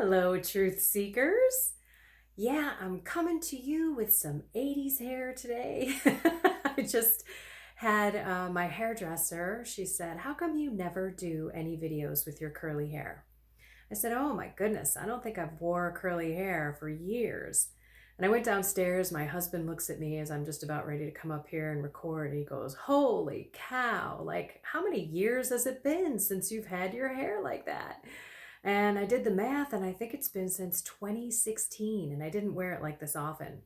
Hello, truth seekers. Yeah, I'm coming to you with some 80s hair today. I just had my hairdresser. She said, "How come you never do any videos with your curly hair?" I said, "Oh my goodness, I don't think I've wore curly hair for years." And I went downstairs. My husband looks at me as I'm just about ready to come up here and record. And he goes, "Holy cow, like how many years has it been since you've had your hair like that?" And I did the math, and I think it's been since 2016, and I didn't wear it like this often.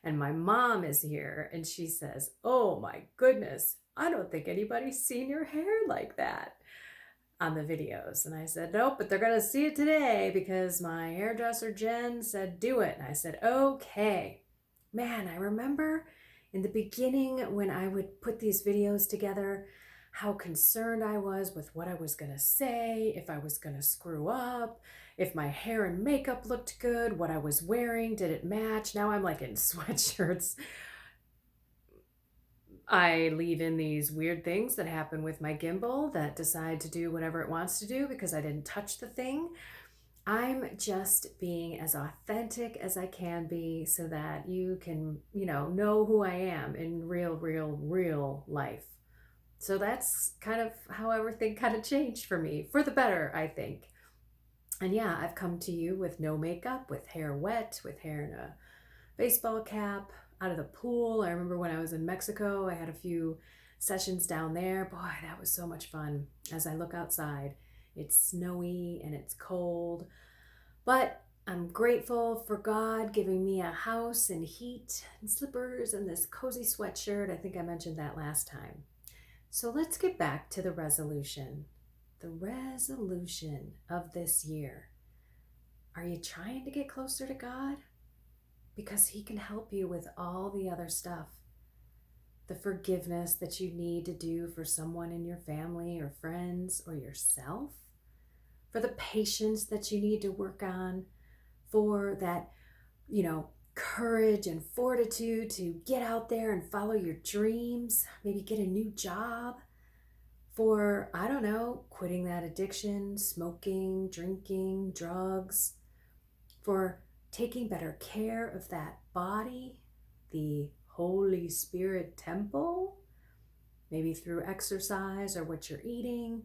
And my mom is here, and she says, "Oh my goodness, I don't think anybody's seen your hair like that on the videos." And I said, "Nope, but they're going to see it today because my hairdresser Jen said do it." And I said, "Okay." Man, I remember in the beginning when I would put these videos together, how concerned I was with what I was going to say, if I was going to screw up, if my hair and makeup looked good, what I was wearing, did it match? Now I'm like in sweatshirts. I leave in these weird things that happen with my gimbal that decide to do whatever it wants to do because I didn't touch the thing. I'm just being as authentic as I can be so that you can, know who I am in real life. So that's kind of how everything kind of changed for me, for the better, I think. And yeah, I've come to you with no makeup, with hair wet, with hair in a baseball cap, out of the pool. I remember when I was in Mexico, I had a few sessions down there. Boy, that was so much fun. As I look outside, it's snowy and it's cold, but I'm grateful for God giving me a house and heat and slippers and this cozy sweatshirt. I think I mentioned that last time. So let's get back to the resolution. The resolution of this year. Are you trying to get closer to God? Because He can help you with all the other stuff. The forgiveness that you need to do for someone in your family or friends or yourself. For the patience that you need to work on. For that, courage and fortitude to get out there and follow your dreams. Maybe get a new job. For, I don't know, quitting that addiction, smoking, drinking, drugs. For taking better care of that body, the Holy Spirit temple, maybe through exercise or what you're eating.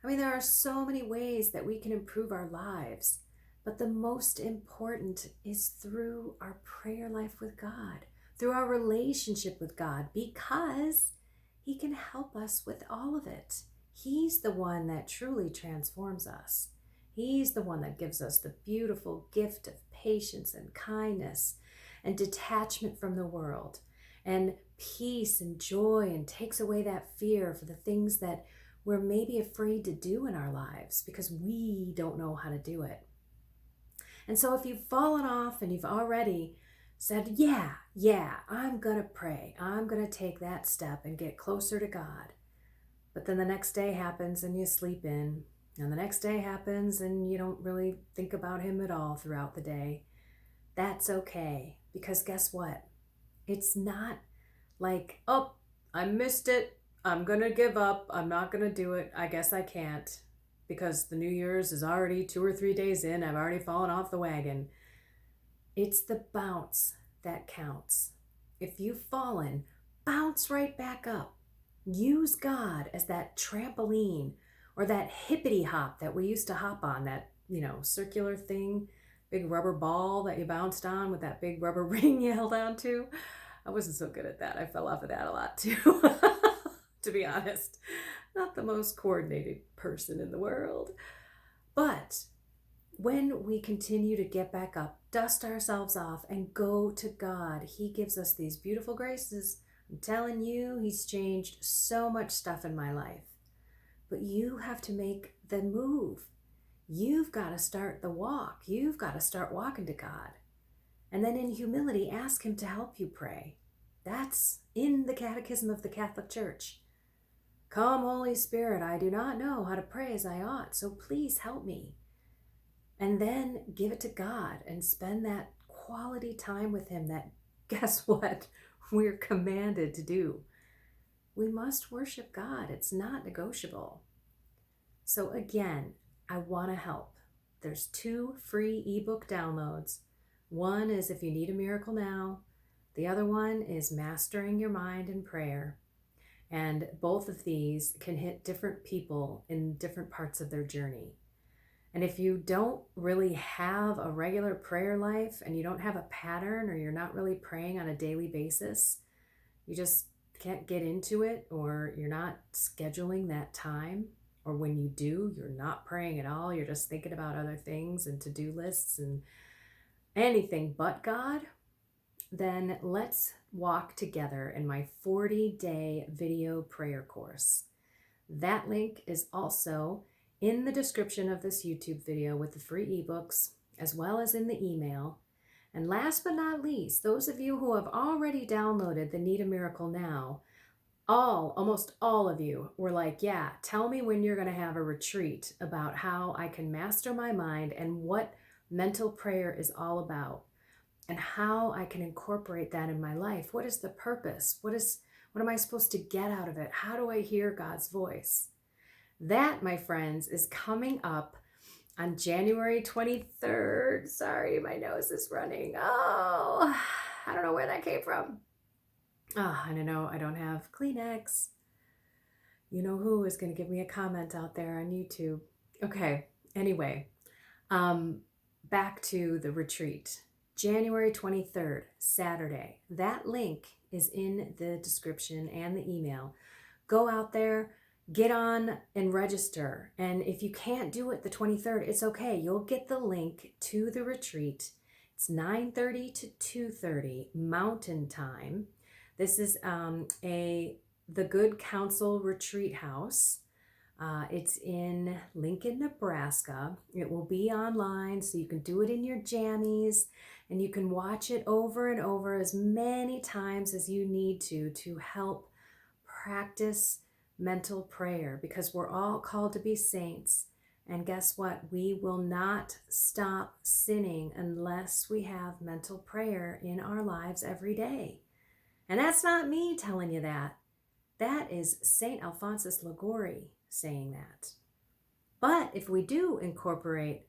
I mean, there are so many ways that we can improve our lives, but the most important is through our prayer life with God, through our relationship with God, because He can help us with all of it. He's the one that truly transforms us. He's the one that gives us the beautiful gift of patience and kindness and detachment from the world and peace and joy, and takes away that fear for the things that we're maybe afraid to do in our lives because we don't know how to do it. And so if you've fallen off and you've already said, yeah, I'm going to pray, I'm going to take that step and get closer to God. But then the next day happens and you sleep in, and the next day happens and you don't really think about Him at all throughout the day. That's okay, because guess what? It's not like, "Oh, I missed it. I'm going to give up. I'm not going to do it. I guess I can't because the New Year's is already 2 or 3 days in. I've already fallen off the wagon." It's the bounce that counts. If you've fallen, bounce right back up. Use God as that trampoline or that hippity hop that we used to hop on, that, circular thing, big rubber ball that you bounced on with that big rubber ring you held on to. I wasn't so good at that. I fell off of that a lot too, to be honest. Not the most coordinated person in the world. But when we continue to get back up, dust ourselves off, and go to God, He gives us these beautiful graces. I'm telling you, He's changed so much stuff in my life. But you have to make the move. You've got to start the walk. You've got to start walking to God. And then in humility, ask Him to help you pray. That's in the Catechism of the Catholic Church. "Come, Holy Spirit, I do not know how to pray as I ought, so please help me." And then give it to God and spend that quality time with Him that, guess what, we're commanded to do. We must worship God. It's not negotiable. So again, I want to help. there's 2 free ebook downloads. One is If You Need a Miracle Now. The other one is Mastering Your Mind in Prayer. And both of these can hit different people in different parts of their journey. And if you don't really have a regular prayer life and you don't have a pattern, or you're not really praying on a daily basis, you just can't get into it, or you're not scheduling that time, or when you do, you're not praying at all, you're just thinking about other things and to-do lists and anything but God, then let's walk together in my 40-day video prayer course. That link is also in the description of this YouTube video with the free ebooks, as well as in the email. And last but not least, those of you who have already downloaded the Need a Miracle Now, almost all of you were like, yeah, tell me when you're going to have a retreat about how I can master my mind and what mental prayer is all about, and how I can incorporate that in my life. What is the purpose? What am I supposed to get out of it? How do I hear God's voice? That, my friends, is coming up on January 23rd. Sorry, my nose is running. Oh, I don't know where that came from. Oh, I don't know. I don't have Kleenex. You know who is going to give me a comment out there on YouTube. Okay, anyway, back to the retreat. January 23rd, Saturday. That link is in the description and the email. Go out there, get on and register. And if you can't do it the 23rd, it's okay. You'll get the link to the retreat. It's 9:30 to 2:30 Mountain Time. This is the Good Counsel Retreat House. It's in Lincoln, Nebraska. It will be online, so you can do it in your jammies, and you can watch it over and over as many times as you need to help practice mental prayer, because we're all called to be saints. And guess what? We will not stop sinning unless we have mental prayer in our lives every day. And that's not me telling you that. That is St. Alphonsus Liguori saying that. But if we do incorporate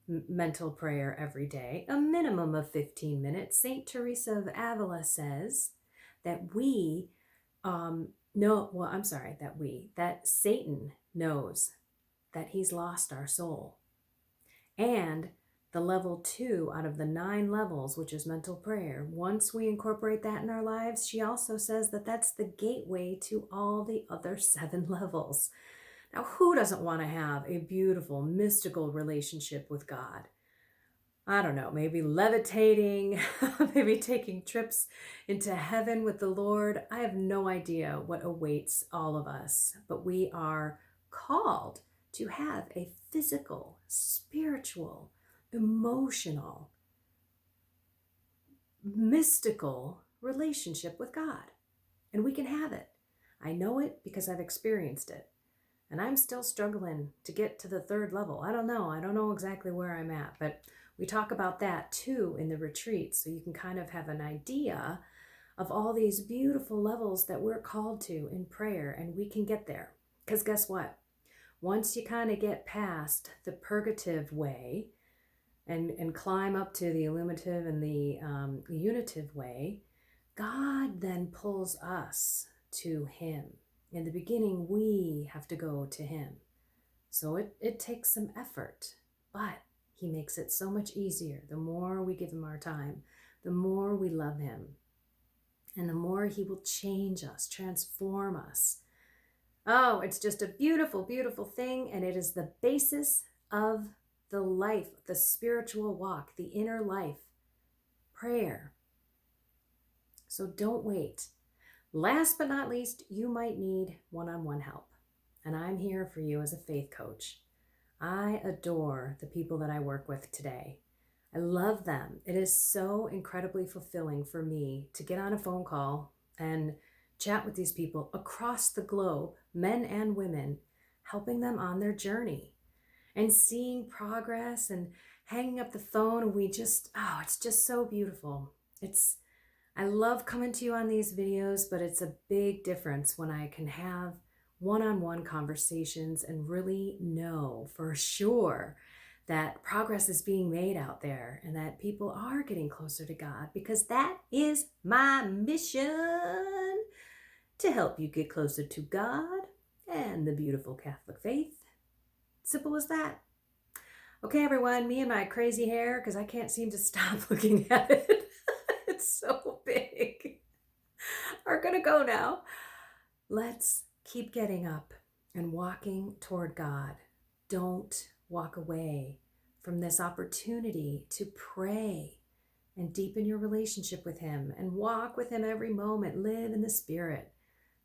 mental prayer every day, a minimum of 15 minutes, St. Teresa of Avila says that that Satan knows that he's lost our soul. And the level 2 out of the 9 levels, which is mental prayer, once we incorporate that in our lives, she also says that that's the gateway to all the other 7 levels. Now, who doesn't want to have a beautiful, mystical relationship with God? I don't know, maybe levitating, maybe taking trips into heaven with the Lord. I have no idea what awaits all of us, but we are called to have a physical, spiritual, emotional, mystical relationship with God. And we can have it. I know it because I've experienced it. And I'm still struggling to get to the 3rd level. I don't know exactly where I'm at, but we talk about that too in the retreat, so you can kind of have an idea of all these beautiful levels that we're called to in prayer, and we can get there. Because guess what? Once you kind of get past the purgative way and climb up to the illuminative and the unitive way, God then pulls us to Him. In the beginning, we have to go to Him. So it takes some effort, but He makes it so much easier. The more we give Him our time, the more we love Him, and the more He will change us, transform us. Oh, it's just a beautiful, beautiful thing, and it is the basis of the life, the spiritual walk, the inner life, prayer. So don't wait. Last but not least, you might need one-on-one help, and I'm here for you as a faith coach. I adore the people that I work with today. I love them. It is so incredibly fulfilling for me to get on a phone call and chat with these people across the globe, men and women, helping them on their journey and seeing progress and hanging up the phone. And it's just so beautiful. I love coming to you on these videos, but it's a big difference when I can have one-on-one conversations and really know for sure that progress is being made out there and that people are getting closer to God, because that is my mission, to help you get closer to God and the beautiful Catholic faith. Simple as that. Okay, everyone, me and my crazy hair, because I can't seem to stop looking at it. It's so big. Are gonna go now. Let's keep getting up and walking toward God. Don't walk away from this opportunity to pray and deepen your relationship with Him and walk with Him every moment. Live in the Spirit.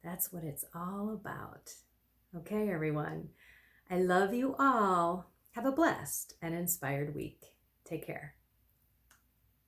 That's what it's all about. Okay, everyone. I love you all. Have a blessed and inspired week. Take care.